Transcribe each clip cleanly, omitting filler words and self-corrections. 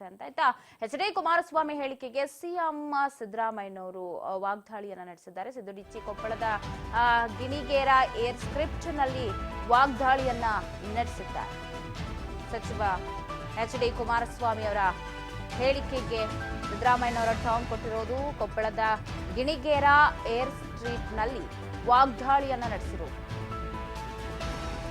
ಅಂತ ಆಯ್ತಾ. ಎಚ್.ಡಿ. ಕುಮಾರಸ್ವಾಮಿ ಹೇಳಿಕೆಗೆ ಸಿಎಂ ಸಿದ್ದರಾಮಯ್ಯನವರು ವಾಗ್ದಾಳಿಯನ್ನ ನಡೆಸಿದ್ದಾರೆ. ಸಿದ್ದುಡಿಚ್ಚಿ ಕೊಪ್ಪಳದ ಗಿಣಿಗೇರ ಏರ್ ಸ್ಕ್ರಿಪ್ಟ್ ನಲ್ಲಿ ವಾಗ್ದಾಳಿಯನ್ನ ನಡೆಸಿದ್ದಾರೆ. ಸಚಿವ ಎಚ್.ಡಿ. ಕುಮಾರಸ್ವಾಮಿ ಅವರ ಹೇಳಿಕೆಗೆ ಸಿದ್ದರಾಮಯ್ಯನವರ ಟಾಂಗ್ ಕೊಟ್ಟಿರೋದು. ಕೊಪ್ಪಳದ ಗಿಣಿಗೇರ ಏರ್ ಸ್ಟ್ರೀಟ್ ನಲ್ಲಿ ವಾಗ್ದಾಳಿಯನ್ನ ನಡೆಸಿರೋದು.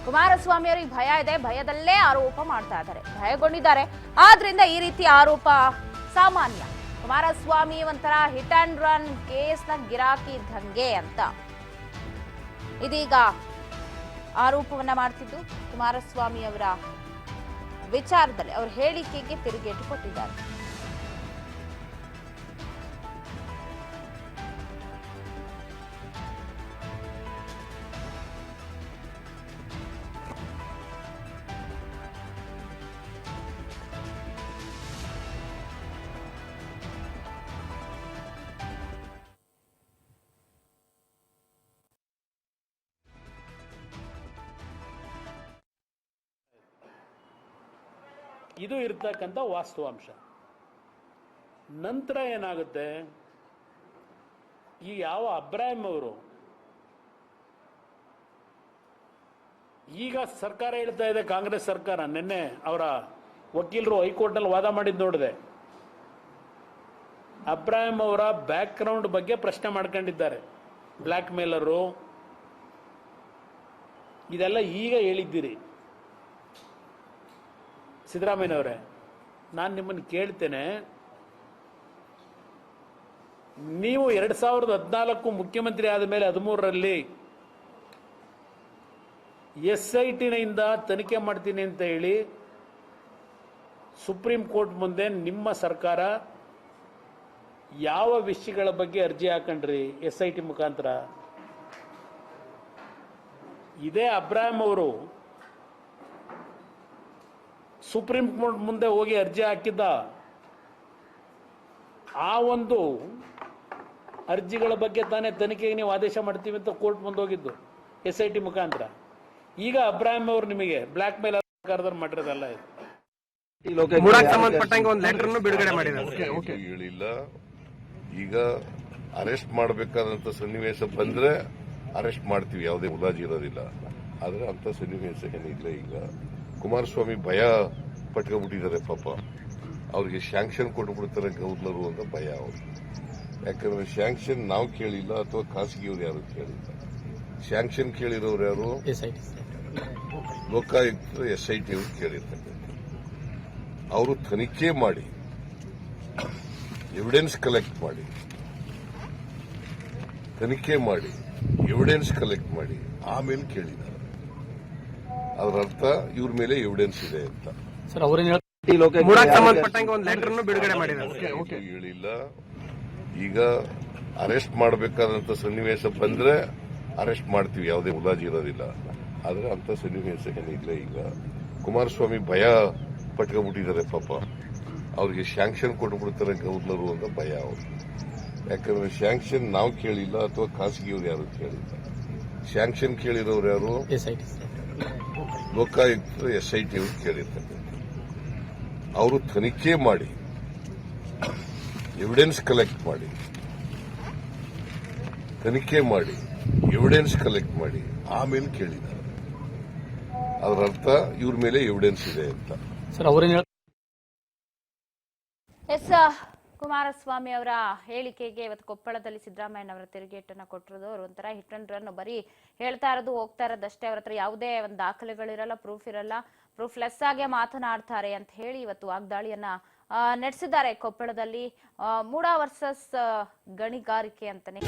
ಕುಮಾರಸ್ವಾಮಿ ಅವರಿಗೆ ಭಯ ಇದೆ, ಭಯದಲ್ಲೇ ಆರೋಪ ಮಾಡ್ತಾ ಇದ್ದಾರೆ, ಭಯಗೊಂಡಿದ್ದಾರೆ. ಆದ್ರಿಂದ ಈ ರೀತಿ ಆರೋಪ ಸಾಮಾನ್ಯ. ಕುಮಾರಸ್ವಾಮಿ ಒಂಥರ ಹಿಟ್ ಅಂಡ್ ರನ್ ಕೇಸ್ನ ಗಿರಾಕಿ ಇದ್ದಂಗೆ ಅಂತ ಇದೀಗ ಆರೋಪವನ್ನ ಮಾಡ್ತಿದ್ದು ಕುಮಾರಸ್ವಾಮಿ ಅವರ ವಿಚಾರದಲ್ಲಿ ಅವರ ಹೇಳಿಕೆಗೆ ತಿರುಗೇಟು ಕೊಟ್ಟಿದ್ದಾರೆ. ಇದು ಇರ್ತಕ್ಕಂಥ ವಾಸ್ತವಾಂಶ. ನಂತರ ಏನಾಗುತ್ತೆ, ಈ ಯಾವ ಅಬ್ರಾಹಿಂ ಅವರು ಈಗ ಸರ್ಕಾರ ಹೇಳ್ತಾ ಇದೆ, ಕಾಂಗ್ರೆಸ್ ಸರ್ಕಾರ, ನಿನ್ನೆ ಅವರ ವಕೀಲರು ಹೈಕೋರ್ಟ್ನಲ್ಲಿ ವಾದ ಮಾಡಿದ್ದು ನೋಡಿದೆ, ಅಬ್ರಾಹಿಂ ಅವರ ಬ್ಯಾಕ್ ಗ್ರೌಂಡ್ ಬಗ್ಗೆ ಪ್ರಶ್ನೆ ಮಾಡ್ಕೊಂಡಿದ್ದಾರೆ. ಬ್ಲ್ಯಾಕ್ ಮೇಲರು ಇದೆಲ್ಲ ಈಗ ಹೇಳಿದ್ದೀರಿ. ಸಿದ್ದರಾಮಯ್ಯನವರೇ, ನಾನು ನಿಮ್ಮನ್ನು ಕೇಳ್ತೇನೆ, ನೀವು 2014 ಮುಖ್ಯಮಂತ್ರಿ ಆದ ಮೇಲೆ 13ರಲ್ಲಿ SITನಿಂದ ತನಿಖೆ ಮಾಡ್ತೀನಿ ಅಂತ ಹೇಳಿ ಸುಪ್ರೀಂ ಕೋರ್ಟ್ ಮುಂದೆ ನಿಮ್ಮ ಸರ್ಕಾರ ಯಾವ ವಿಷಯಗಳ ಬಗ್ಗೆ ಅರ್ಜಿ ಹಾಕೊಂಡ್ರಿ SIT ಮುಖಾಂತರ? ಇದೇ ಅಬ್ರಾಹಿಂ ಅವರು ಸುಪ್ರೀಂ ಕೋರ್ಟ್ ಮುಂದೆ ಹೋಗಿ ಅರ್ಜಿ ಹಾಕಿದ್ದ. ಆ ಒಂದು ಅರ್ಜಿಗಳ ಬಗ್ಗೆ ತಾನೇ ತನಿಖೆಗೆ ನೀವು ಆದೇಶ ಮಾಡ್ತೀವಿ ಅಂತ ಕೋರ್ಟ್ ಮುಂದೆ ಹೋಗಿದ್ದು SIT ಮುಖಾಂತರ. ಈಗ ಅಬ್ರಾಹಿಂ ಅವರು ನಿಮಗೆ ಬ್ಲ್ಯಾಕ್ ಮೇಲ್ ಸರ್ಕಾರದವ್ರು ಮಾಡಿರೋದಲ್ಲ ಇದು. ಸಂಬಂಧಪಟ್ಟಂಗೆ ಒಂದು ಲೆಟರ್ ಬಿಡುಗಡೆ ಮಾಡಿದ್ದಾರೆ. ಹೇಳಿಲ್ಲ. ಈಗ ಅರೆಸ್ಟ್ ಮಾಡಬೇಕಾದಂತ ಸನ್ನಿವೇಶ ಬಂದ್ರೆ ಅರೆಸ್ಟ್ ಮಾಡ್ತೀವಿ, ಯಾವುದೇ ಮುಲಾಜಿ ಇರೋದಿಲ್ಲ. ಆದ್ರೆ ಅಂತ ಸನ್ನಿವೇಶ ಏನಿಲ್ಲ. ಈಗ ಕುಮಾರಸ್ವಾಮಿ ಭಯ ಪಟ್ಕೊಂಡ್ಬಿಟ್ಟಿದ್ದಾರೆ ಪಾಪ. ಅವ್ರಿಗೆ ಸ್ಯಾಂಕ್ಷನ್ ಕೊಟ್ಟುಬಿಡ್ತಾರೆ ಗವರ್ನರು ಅಂತ ಭಯ ಅವ್ರಿಗೆ. ಯಾಕಂದ್ರೆ ಸ್ಯಾಂಕ್ಷನ್ ನಾವು ಕೇಳಿಲ್ಲ ಅಥವಾ ಖಾಸಗಿಯವ್ರು ಯಾರು ಕೇಳಿಲ್ಲ. ಸ್ಯಾಂಕ್ಷನ್ ಕೇಳಿರೋರು ಯಾರು? ಲೋಕಾಯುಕ್ತ SIT ಅವರು ಕೇಳಿರ್ತಕ್ಕಂಥ. ಅವರು ತನಿಖೆ ಮಾಡಿ ಎವಿಡೆನ್ಸ್ ಕಲೆಕ್ಟ್ ಮಾಡಿ ಆಮೇಲೆ ಕೇಳಿದ್ದಾರೆ. ಅದರ ಅರ್ಥ ಇವ್ರ ಮೇಲೆ ಎವಿಡೆನ್ಸ್ ಇದೆ ಅಂತ. ಸಂಬಂಧಪಟ್ಟಂಗೆ ಒಂದು ಲೆಟರ್ ಬಿಡುಗಡೆ ಮಾಡಿದ್ದಾರೆ. ಹೇಳಿಲ್ಲ. ಈಗ ಅರೆಸ್ಟ್ ಮಾಡಬೇಕಾದಂತ ಸನ್ನಿವೇಶ ಬಂದ್ರೆ ಅರೆಸ್ಟ್ ಮಾಡ್ತೀವಿ, ಯಾವುದೇ ಮುಲಾಜಿ ಇರೋದಿಲ್ಲ. ಆದ್ರೆ ಅಂತ ಸನ್ನಿವೇಶ ಏನಿಲ್ಲ. ಈಗ ಕುಮಾರಸ್ವಾಮಿ ಭಯ ಪಟ್ಕೊಂಡ್ಬಿಟ್ಟಿದ್ದಾರೆ ಪಾಪ. ಅವ್ರಿಗೆ ಸ್ಯಾಂಕ್ಷನ್ ಕೊಟ್ಟುಬಿಡ್ತಾರೆ ಗವರ್ನರು ಅಂತ ಭಯ ಅವ್ರಿಗೆ. ಯಾಕಂದ್ರೆ ಸ್ಯಾಂಕ್ಷನ್ ನಾವು ಕೇಳಿಲ್ಲ ಅಥವಾ ಖಾಸಗಿಯವ್ರು ಯಾರು ಕೇಳಿಲ್ಲ. ಸ್ಯಾಂಕ್ಷನ್ ಕೇಳಿರೋರು ಯಾರು? ಲೋಕಾಯುಕ್ತ SIT ಅವರು ಕೇಳಿರ್ತಕ್ಕಂಥ. ಅವರು ತನಿಖೆ ಮಾಡಿ ಎವಿಡೆನ್ಸ್ ಕಲೆಕ್ಟ್ ಮಾಡಿ ಆಮೇಲೆ ಕೇಳಿದ್ದಾರೆ. ಅದರ ಅರ್ಥ ಇವ್ರ ಮೇಲೆ ಎವಿಡೆನ್ಸ್ ಇದೆ ಅಂತ. ಕುಮಾರಸ್ವಾಮಿ ಅವರ ಹೇಳಿಕೆಗೆ ಇವತ್ತು ಕೊಪ್ಪಳದಲ್ಲಿ ಸಿದ್ದರಾಮಯ್ಯನವರ ತಿರುಗೇಟನ್ನ ಕೊಟ್ಟಿರೋದು. ಅವರು ಒಂಥರ ಹಿಟ್ ಅಂಡ್ ರನ್, ಬರೀ ಹೇಳ್ತಾ ಇರೋದು ಹೋಗ್ತಾ ಇರೋದಷ್ಟೇ. ಅವ್ರ ಹತ್ರ ಯಾವುದೇ ಒಂದು ದಾಖಲೆಗಳಿರಲ್ಲ, ಪ್ರೂಫ್ ಇರಲ್ಲ, ಪ್ರೂಫ್ ಲೆಸ್ ಆಗಿ ಮಾತನಾಡ್ತಾರೆ ಅಂತ ಹೇಳಿ ಇವತ್ತು ವಾಗ್ದಾಳಿಯನ್ನ ನಡೆಸಿದ್ದಾರೆ ಕೊಪ್ಪಳದಲ್ಲಿ. ಮೂಡಾ ವರ್ಸಸ್ ಗಣಿಗಾರಿಕೆ ಅಂತಾನೆ